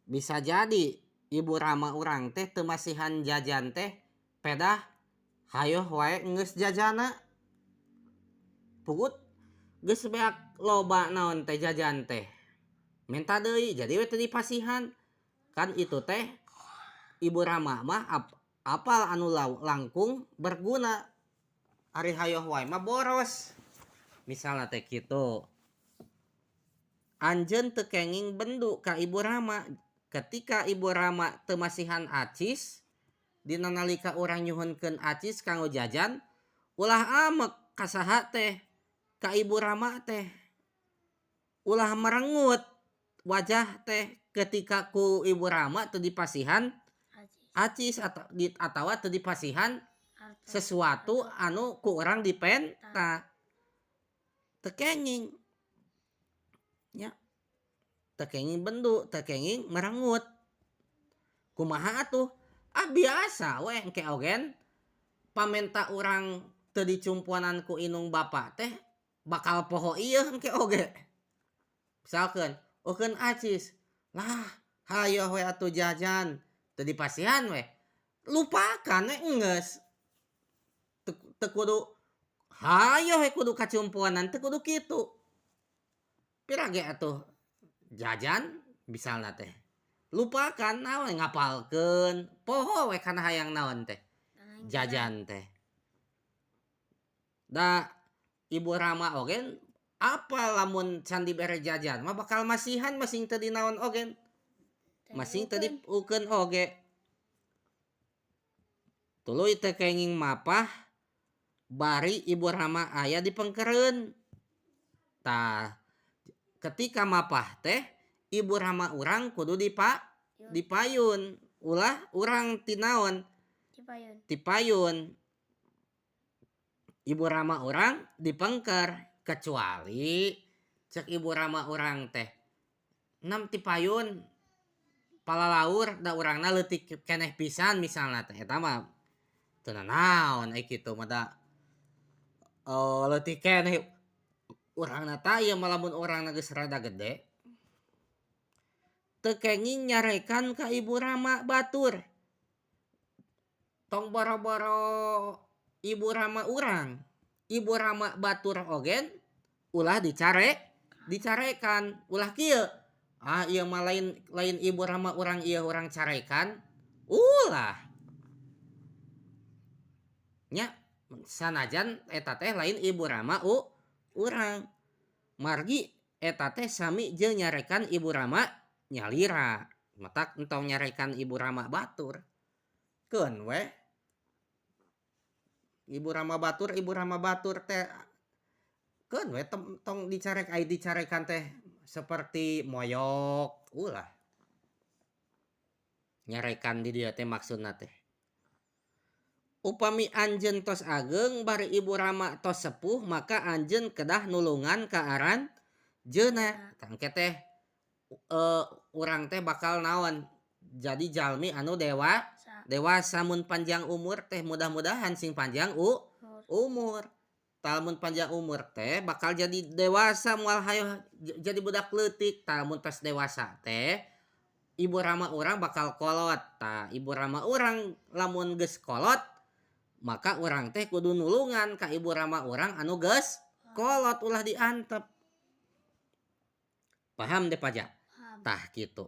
Bisa jadi ibu rama urang teh teu masihan jajan teh pedah hayo wae geus jajana. Pugut geus beak loba naon teh jajan teh. Minta deui jadi we teu dipasihan. Kan itu teh ibu rama mah apal anu langkung berguna. Ari hayo wae mah boros. Misalna teh kitu. Anjeun teu kenging bendu ka ibu rama. Ketika ibu rama teu masihan acis, dina nalika urang nyuhunkeun acis kanggo jajan, ulah amek ka saha teh ka ibu rama teh. Ulah merengut wajah teh ketika ku ibu rama teu dipasihan acis atawa teu dipasihan sesuatu anu ku urang dipenta. Teu kenging nya. Teu kenging bendu, teu kenging merengut. Kumaha atuh? Biasa we engke ogen pamenta urang teu dicumpuanan ku inung bapa teh bakal poho ieu engke oge. Misalkeun, eukeun acis, lah hayo we atuh jajan, teu dipasihan we. Lupakan we enggeus. Teu kudu hayo we kudu kacumpuanan, teu kudu kitu. Pirage atuh jajan misalna teh. Lupakan naon ngapalkeun, poho we kana hayang naon teh. Jajan teh. Da ibu rama ogen apa lamun can dibere jajan mah bakal masihan masing teu dinaon ogen. Masing teu diukeun oge. Tuluy teu kenging mapah bari ibu rama aya dipengkereun. Tah ketika mapah teh ibu rama urang kudu dipayun. Ulah urang tinaon? Dipayun. Ibu rama urang dipengker kecuali cek ibu rama urang teh nam tipayun palalaur da urangna leutik keneh pisan misalna teh eta mah teu naon ai kitu mah da leutik keneh urangna tah ieu mah lamun urangna geus rada gede teu kenging nyarekan ka ibu rama batur. Tong boro-boro ibu rama urang, ibu rama batur ogen ulah dicarekan ulah kieu. Ieu mah lain ibu rama urang ieu urang carekan. Ulah nya sanajan eta teh lain ibu rama urang. Margi eta teh sami jeung nyarekan ibu rama nyalira. Matak entong nyarekan ibu rama batur. Keun we. Ibu rama batur teh keun we tong dicarekan teh seperti moyok ulah. Nyarekan di dieu teh maksudna teh. Upami anjeun tos ageng bari ibu rama tos sepuh maka anjeun kedah nulungan ka aranjeunna. Engke teh urang teh bakal naon? Jadi jalmi anu dewasa mun panjang umur teh mudah-mudahan sing panjang umur. Lamun panjang umur teh bakal jadi dewasa moal hayo jadi budak leutik. Mun pas dewasa teh ibu rama urang bakal kolot. Tah ibu rama urang lamun geus kolot maka urang teh kudu nulungan ka ibu rama urang anu geus kolot ulah diantep. Paham deh pajak? Tah kitu.